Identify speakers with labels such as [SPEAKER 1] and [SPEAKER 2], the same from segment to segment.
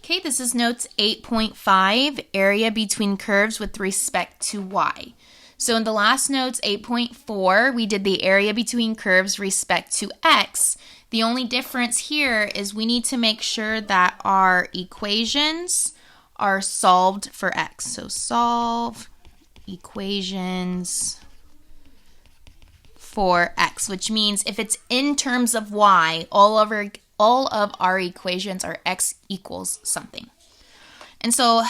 [SPEAKER 1] Okay, this is notes 8.5, area between curves with respect to y. So in the last notes, 8.4, we did the area between curves respect to x. The only difference here is we need to make sure that our equations are solved for x. So solve equations for x, which means if it's in terms of y, all of our equations are x equals something. And so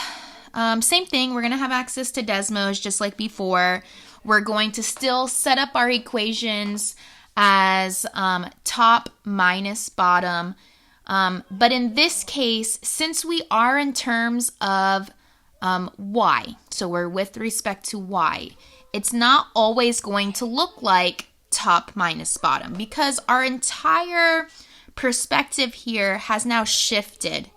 [SPEAKER 1] same thing, we're going to have access to Desmos just like before. We're going to still set up our equations as top minus bottom. But in this case, since we are in terms of y, so we're with respect to y, it's not always going to look like top minus bottom because our entire perspective here has now shifted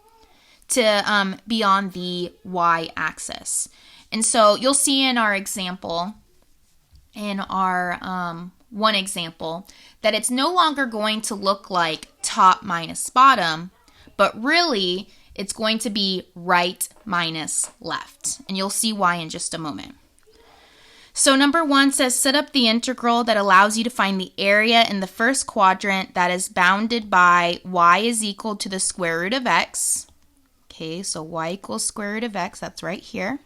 [SPEAKER 1] to be on the y-axis. And so you'll see in our example, in our one example, that it's no longer going to look like top minus bottom, but really it's going to be right minus left. And you'll see why in just a moment. So number 1 says set up the integral that allows you to find the area in the first quadrant that is bounded by y is equal to the square root of x. Okay, so y equals square root of x, that's right here.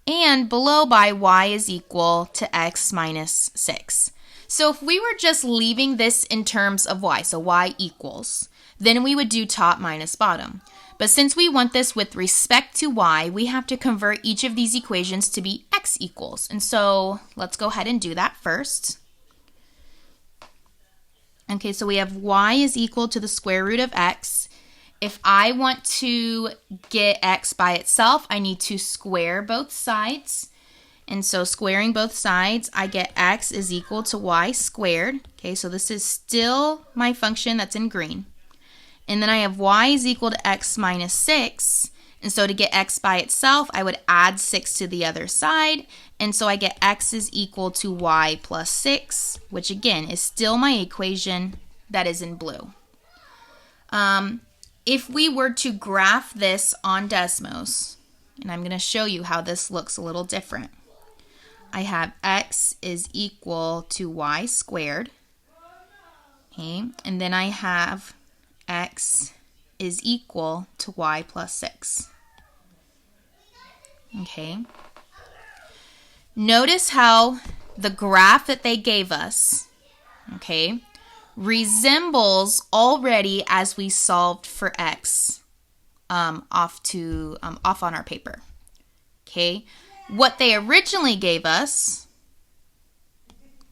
[SPEAKER 1] And below by y is equal to x minus 6. So if we were just leaving this in terms of y, so y equals, then we would do top minus bottom. But since we want this with respect to y, we have to convert each of these equations to be x equals. And so let's go ahead and do that first. Okay, so we have y is equal to the square root of x. If I want to get x by itself, I need to square both sides. And so squaring both sides, I get x is equal to y squared. Okay, so this is still my function that's in green. And then I have y is equal to x minus 6. And so to get x by itself, I would add 6 to the other side. And so I get x is equal to y plus 6, which again is still my equation that is in blue. If we were to graph this on Desmos, and I'm going to show you how this looks a little different. I have x is equal to y squared. Okay, and then I have x is equal to y plus 6. Okay. Notice how the graph that they gave us, okay, resembles already as we solved for x off on our paper. Okay. What they originally gave us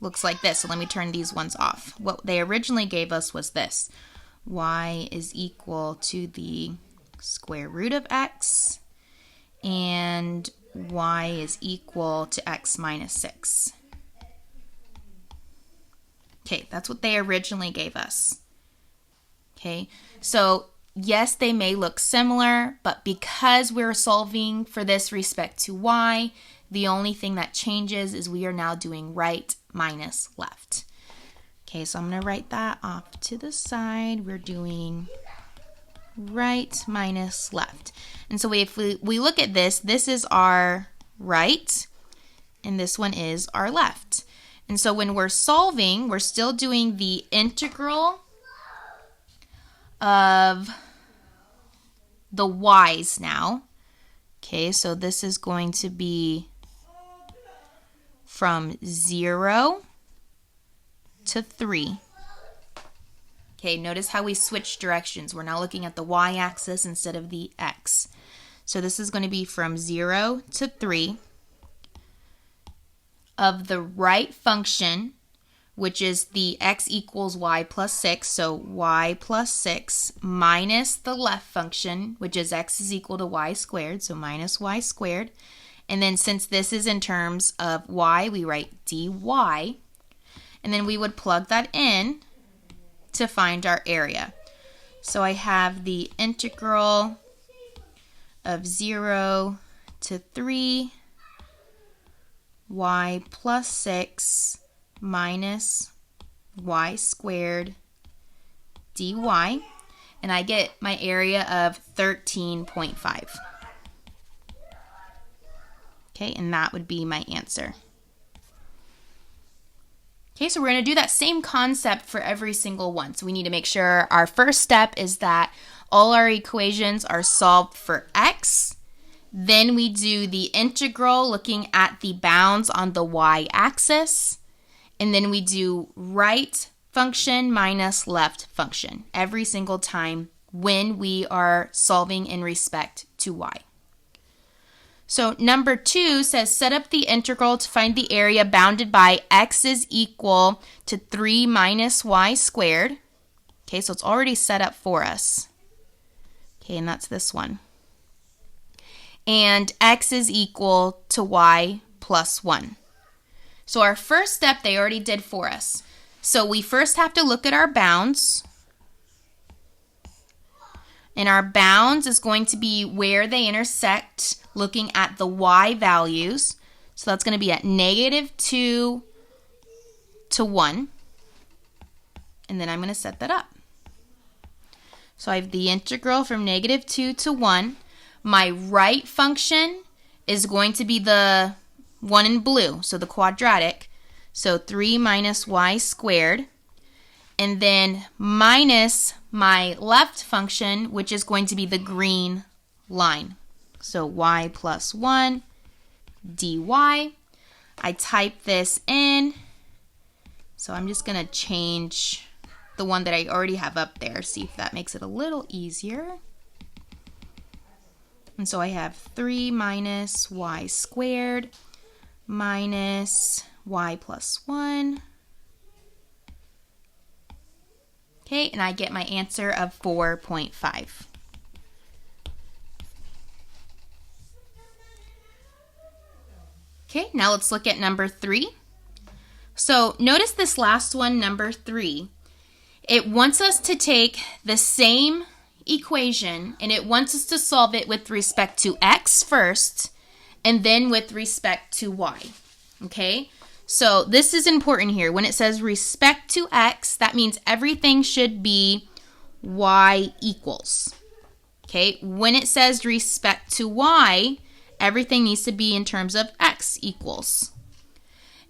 [SPEAKER 1] looks like this. So let me turn these ones off. What they originally gave us was this. Y is equal to the square root of x, and y is equal to x minus 6. Okay, that's what they originally gave us. Okay, so yes, they may look similar, but because we're solving for this respect to y, the only thing that changes is we are now doing right minus left. Okay, so I'm going to write that off to the side. We're doing right minus left. And so if we look at this, this is our right, and this one is our left. And so when we're solving, we're still doing the integral of the y's now. Okay, so this is going to be from 0 to 3. Okay, notice how we switch directions. We're now looking at the y-axis instead of the x. So this is going to be from 0 to 3 of the right function, which is the x equals y plus 6. So y plus 6 minus the left function, which is x is equal to y squared. So minus y squared. And then since this is in terms of y, we write dy. And then we would plug that in to find our area. So I have the integral of 0 to 3 y plus 6 minus y squared dy. and I get my area of 13.5. Okay, and that would be my answer. Okay, so we're going to do that same concept for every single one. So we need to make sure our first step is that all our equations are solved for x. Then we do the integral looking at the bounds on the y-axis. And then we do right function minus left function every single time when we are solving in respect to y. So number 2 says set up the integral to find the area bounded by x is equal to 3 minus y squared. Okay, so it's already set up for us. Okay, and that's this one. And x is equal to y plus 1. So our first step they already did for us. So we first have to look at our bounds. And our bounds is going to be where they intersect, looking at the y values. So that's going to be at -2 to 1. And then I'm going to set that up. So I have the integral from -2 to 1. My right function is going to be the one in blue, so the quadratic. So 3 minus y squared. And then minus my left function, which is going to be the green line. So y plus 1 dy. I type this in. So I'm just going to change the one that I already have up there, see if that makes it a little easier. And so I have 3 minus y squared minus y plus 1. Okay, and I get my answer of 4.5. Okay, now let's look at number 3. So notice this last one, number 3. It wants us to take the same equation and it wants us to solve it with respect to x first and then with respect to y. Okay? So this is important here. When it says respect to x, that means everything should be y equals. Okay? When it says respect to y, everything needs to be in terms of x equals.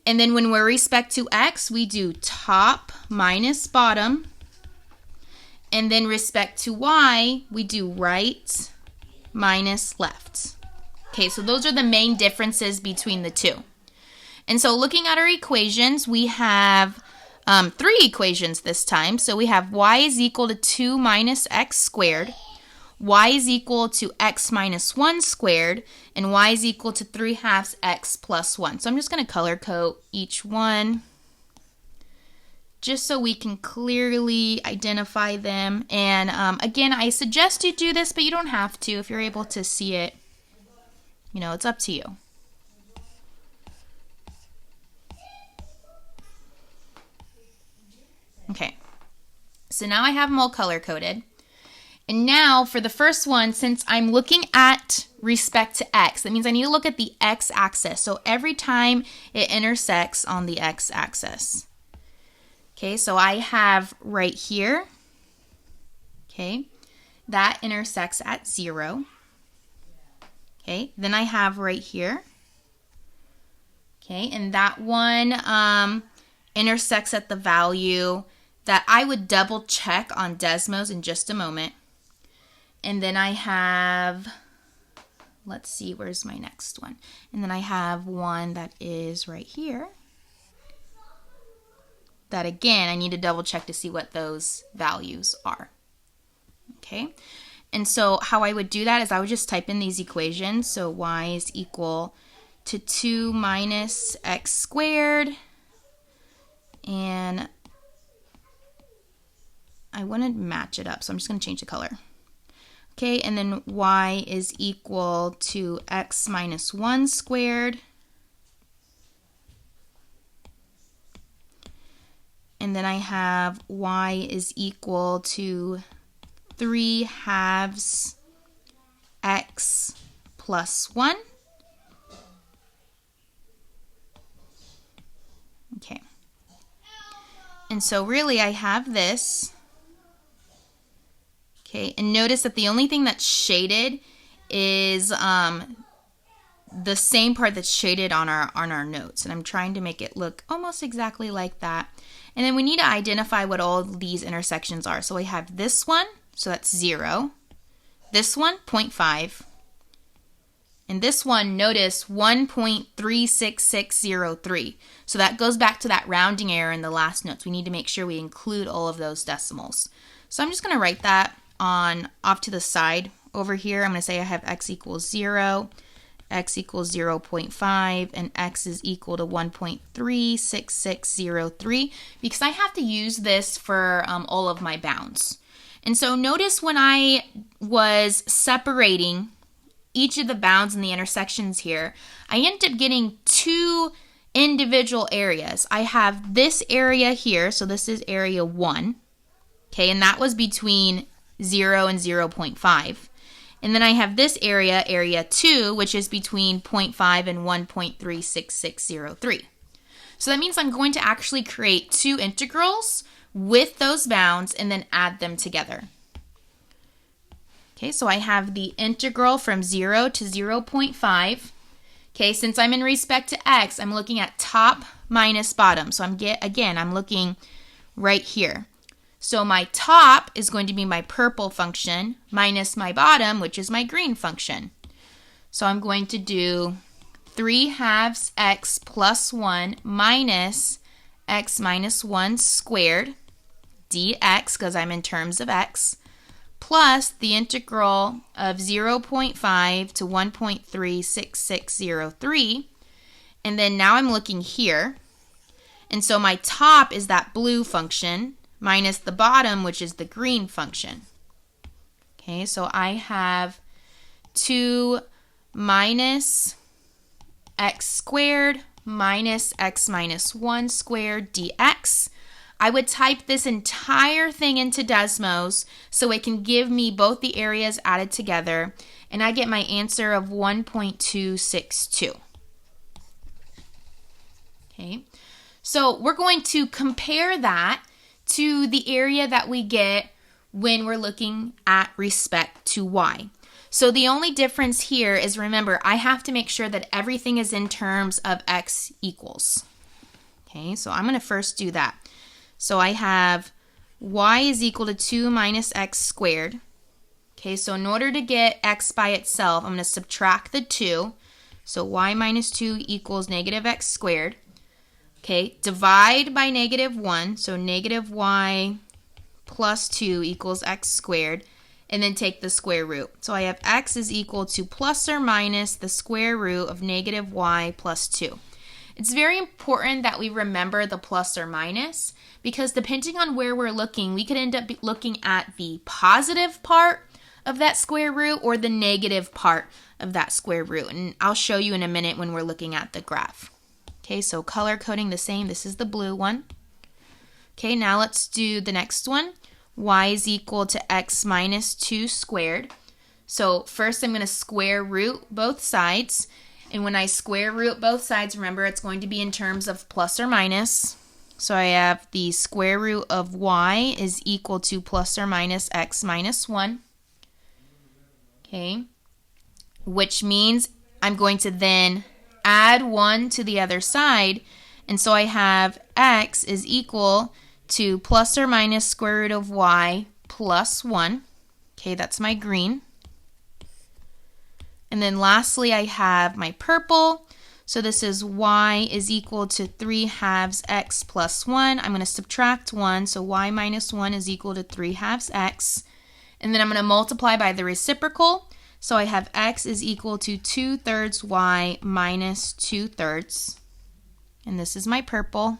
[SPEAKER 1] And then when we're respect to x, we do top minus bottom. And then respect to y, we do right minus left. Okay, so those are the main differences between the two. And so looking at our equations, we have 3 equations this time. So we have y is equal to 2 minus x squared, y is equal to x minus 1 squared, and y is equal to 3/2 x plus 1. So I'm just going to color code each one just so we can clearly identify them. And again, I suggest you do this, but you don't have to. If you're able to see it, you know, it's up to you. Okay, so now I have them all color-coded. And now for the first one, since I'm looking at respect to x, that means I need to look at the x-axis. So every time it intersects on the x-axis. Okay, so I have right here, okay, that intersects at 0. Okay, then I have right here, okay, and that one intersects at the value that I would double check on Desmos in just a moment. And then I have, let's see, where's my next one? And then I have one that is right here. That again, I need to double check to see what those values are. Okay, and so how I would do that is I would just type in these equations. So y is equal to 2 minus x squared, and I want to match it up, so I'm just going to change the color. Okay, and then y is equal to x minus 1 squared. And then I have y is equal to 3/2 x plus 1. Okay. And so really I have this. Okay, and notice that the only thing that's shaded is the same part that's shaded on our notes. And I'm trying to make it look almost exactly like that. And then we need to identify what all these intersections are. So we have this one, so that's 0. This one, 0.5. And this one, notice 1.36603. So that goes back to that rounding error in the last notes. We need to make sure we include all of those decimals. So I'm just going to write that off to the side over here. I'm going to say I have x equals 0, x equals 0.5, and x is equal to 1.36603 because I have to use this for all of my bounds. And so notice when I was separating each of the bounds and the intersections here, I ended up getting two individual areas. I have this area here, so this is area 1, okay, and that was between 0 and 0.5. And then I have this area, area 2, which is between 0.5 and 1.36603. So that means I'm going to actually create two integrals with those bounds and then add them together. Okay, so I have the integral from 0 to 0.5. Okay, since I'm in respect to x, I'm looking at top minus bottom. So I'm looking right here. So my top is going to be my purple function minus my bottom, which is my green function. So I'm going to do 3/2 x plus 1 minus x minus 1 squared dx, because I'm in terms of x, plus the integral of 0.5 to 1.36603. And then now I'm looking here. And so my top is that blue function minus the bottom, which is the green function. Okay, so I have 2 minus x squared minus x minus 1 squared dx. I would type this entire thing into Desmos so it can give me both the areas added together, and I get my answer of 1.262. Okay, so we're going to compare that to the area that we get when we're looking at respect to y. So the only difference here is, remember, I have to make sure that everything is in terms of x equals. Okay, so I'm going to first do that. So I have y is equal to 2 minus x squared. Okay, so in order to get x by itself, I'm going to subtract the 2. So y minus 2 equals negative x squared. Okay, divide by negative 1, so negative y plus 2 equals x squared, and then take the square root. So I have x is equal to plus or minus the square root of negative y plus 2. It's very important that we remember the plus or minus, because depending on where we're looking, we could end up looking at the positive part of that square root or the negative part of that square root. And I'll show you in a minute when we're looking at the graph. Okay, so color coding the same. This is the blue one. Okay, now let's do the next one. Y is equal to x minus 2 squared. So first I'm going to square root both sides. And when I square root both sides, remember it's going to be in terms of plus or minus. So I have the square root of y is equal to plus or minus x minus 1. Okay, which means I'm going to then add 1 to the other side, and so I have x is equal to plus or minus square root of y plus 1. Okay, that's my green. And then lastly, I have my purple. So this is y is equal to 3/2 x plus 1. I'm going to subtract 1, so y minus 1 is equal to 3/2 x. And then I'm going to multiply by the reciprocal. So I have x is equal to 2/3 y minus 2/3. And this is my purple.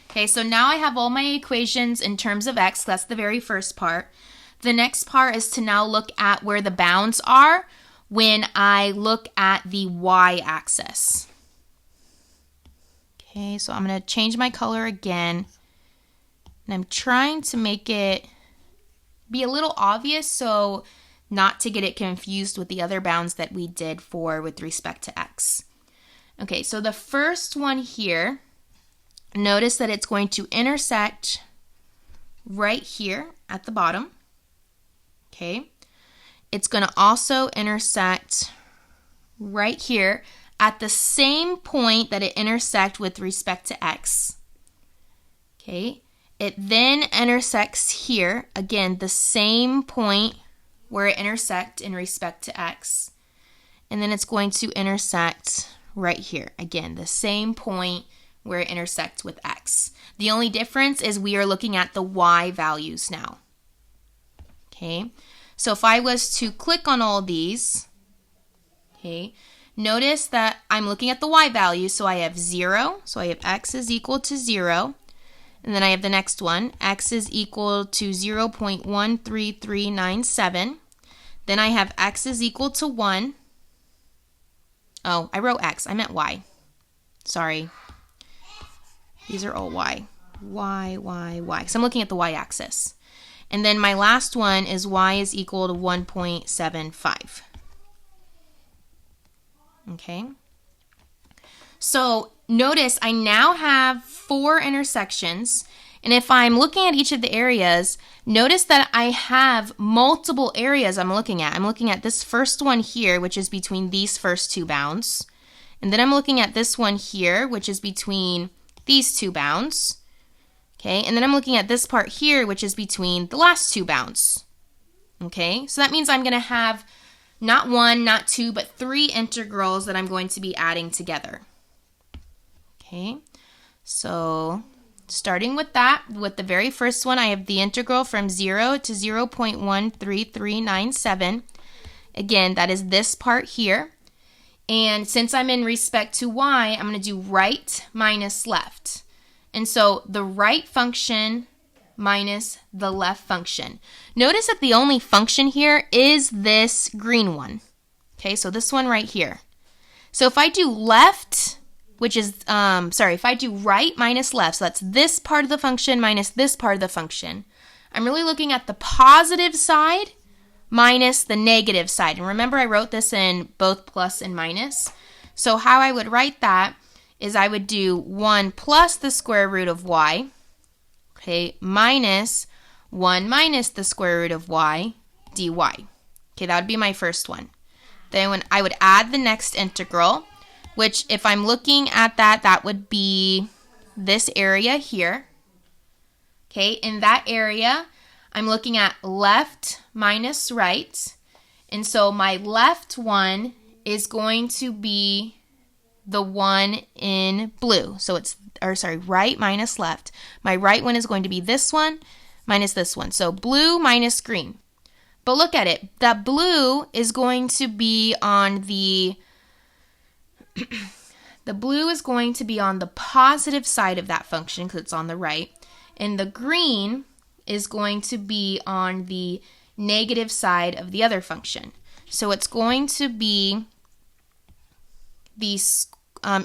[SPEAKER 1] Okay, so now I have all my equations in terms of x. That's the very first part. The next part is to now look at where the bounds are when I look at the y-axis. Okay, so I'm going to change my color again. And I'm trying to make it be a little obvious so not to get it confused with the other bounds that we did for with respect to x. Okay, so the first one here, notice that it's going to intersect right here at the bottom. Okay. It's going to also intersect right here at the same point that it intersects with respect to x. Okay. It then intersects here, again, the same point where it intersects in respect to x. And then it's going to intersect right here. Again, the same point where it intersects with x. The only difference is we are looking at the y values now. Okay, so if I was to click on all these, okay, notice that I'm looking at the y values, so I have 0, so I have x is equal to 0, and then I have the next one, x is equal to 0.13397, then I have x is equal to 1, oh, I wrote x, I meant y, sorry, these are all y, because I'm looking at the y-axis. And then my last one is y is equal to 1.75. Okay. So notice I now have 4 intersections. And if I'm looking at each of the areas, notice that I have multiple areas I'm looking at. I'm looking at this first one here, which is between these first 2 bounds. And then I'm looking at this one here, which is between these 2 bounds. Okay, and then I'm looking at this part here, which is between the last 2 bounds. Okay, so that means I'm going to have not 1, not 2, but 3 integrals that I'm going to be adding together. Okay, so starting with that, with the very first one, I have the integral from 0 to 0.13397. Again, that is this part here. And since I'm in respect to y, I'm going to do right minus left. And so the right function minus the left function. Notice that the only function here is this green one. Okay, so this one right here. So if I do left, which is, if I do right minus left, so that's this part of the function minus this part of the function, I'm really looking at the positive side minus the negative side. And remember, I wrote this in both plus and minus. So how I would write that is I would do 1 plus the square root of y, okay, minus 1 minus the square root of y dy. Okay, that would be my first one. Then when I would add the next integral, which if I'm looking at that, that would be this area here. Okay, in that area, I'm looking at left minus right. And so my left one is going to be the one in blue. So it's, right minus left. My right one is going to be this one minus this one. So blue minus green. But look at it. That blue is going to be on the blue is going to be on the positive side of that function because it's on the right. And the green is going to be on the negative side of the other function. So it's going to be the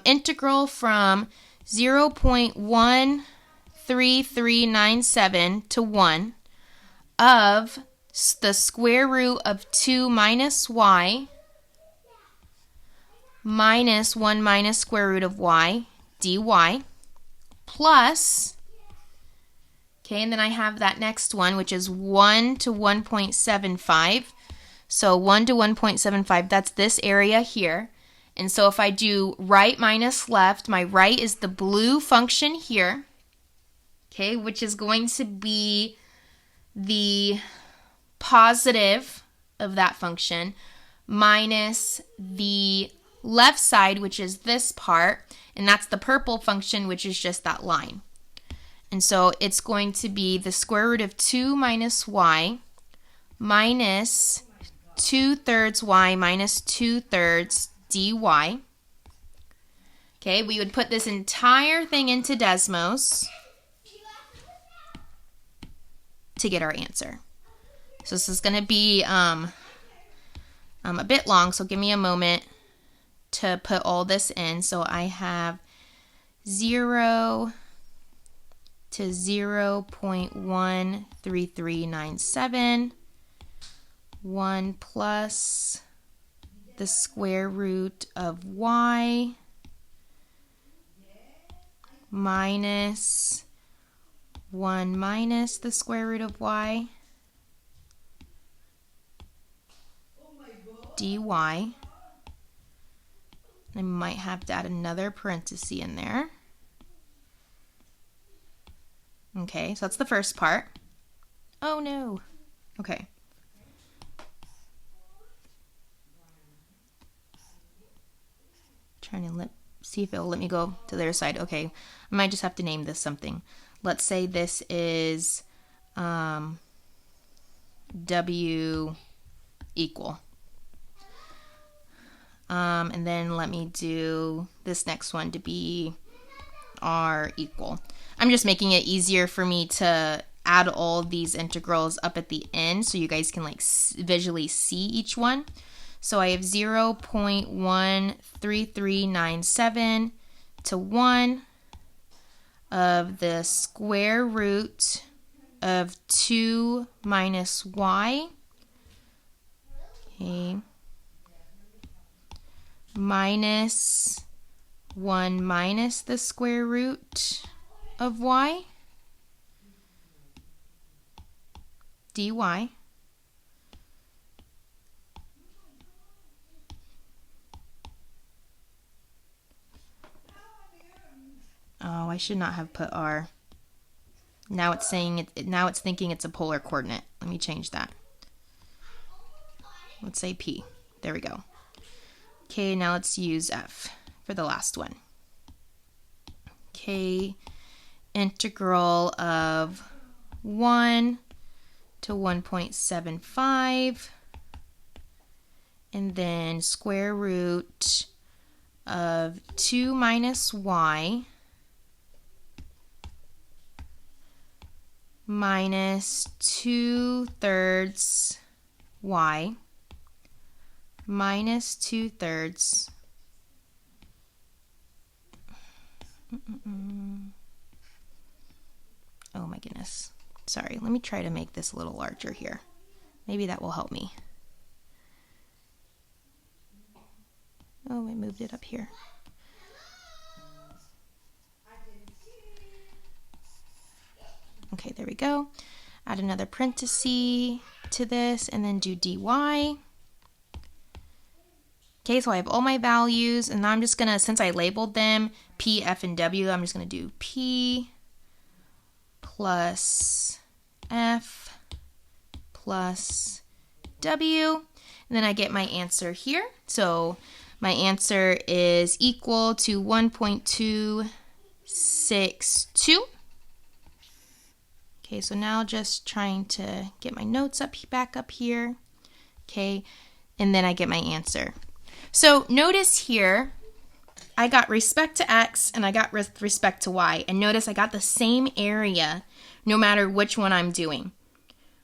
[SPEAKER 1] integral from 0.13397 to 1 of the square root of 2 minus y minus 1 minus square root of y dy plus, okay, and then I have that next one, which is 1 to 1.75. So 1 to 1.75, that's this area here. And so if I do right minus left, my right is the blue function here, okay, which is going to be the positive of that function minus the left side, which is this part, and that's the purple function, which is just that line. And so it's going to be the square root of 2 minus y minus 2/3 y minus 2/3 dy. Okay, we would put this entire thing into Desmos to get our answer. So this is going to be a bit long, so give me a moment to put all this in. So I have 0 to 0.13397, 1 plus the square root of y minus 1 minus the square root of y dy. I might have to add another parenthesis in there. Okay, so that's the first part. Oh no. Okay. Trying to see if it'll let me go to the other side. Okay, I might just have to name this something. Let's say this is W equal. And then let me do this next one to be R equal. I'm just making it easier for me to add all these integrals up at the end so you guys can like visually see each one. So I have 0.13397 to 1 of the square root of 2 minus y. Okay. Minus 1 minus the square root of y dy. Oh, I should not have put r. Now it's saying it. Now it's thinking it's a polar coordinate. Let me change that. Let's say p. There we go. Okay, now let's use f for the last one. Okay, integral of 1 to 1.75, and then square root of 2 minus y minus 2/3 y minus 2/3 oh my goodness. Sorry, let me try to make this a little larger here. Maybe that will help me. Oh, I moved it up here. Okay, there we go. Add another parenthesis to this and then do dy. Okay, so I have all my values, and now I'm just gonna, since I labeled them P, F, and W, I'm just gonna do P plus F plus W, and then I get my answer here. So my answer is equal to 1.262. Okay, so now just trying to get my notes back up here. Okay, and then I get my answer. So notice here, I got respect to x and I got respect to y. And notice I got the same area no matter which one I'm doing.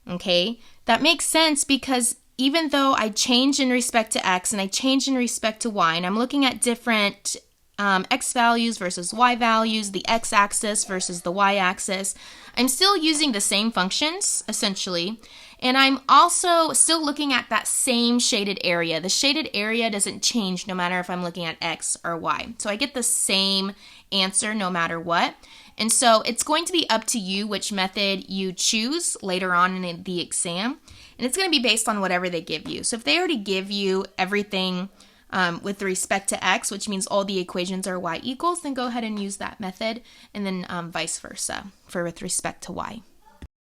[SPEAKER 1] Okay, that makes sense because even though I change in respect to x and I change in respect to y, and I'm looking at different x values versus y values, the x-axis versus the y-axis, I'm still using the same functions, essentially, and I'm also still looking at that same shaded area. The shaded area doesn't change no matter if I'm looking at x or y. So I get the same answer no matter what. And so it's going to be up to you which method you choose later on in the exam. And it's going to be based on whatever they give you. So if they already give you everything with respect to x, which means all the equations are y equals, then go ahead and use that method, and then vice versa for with respect to y.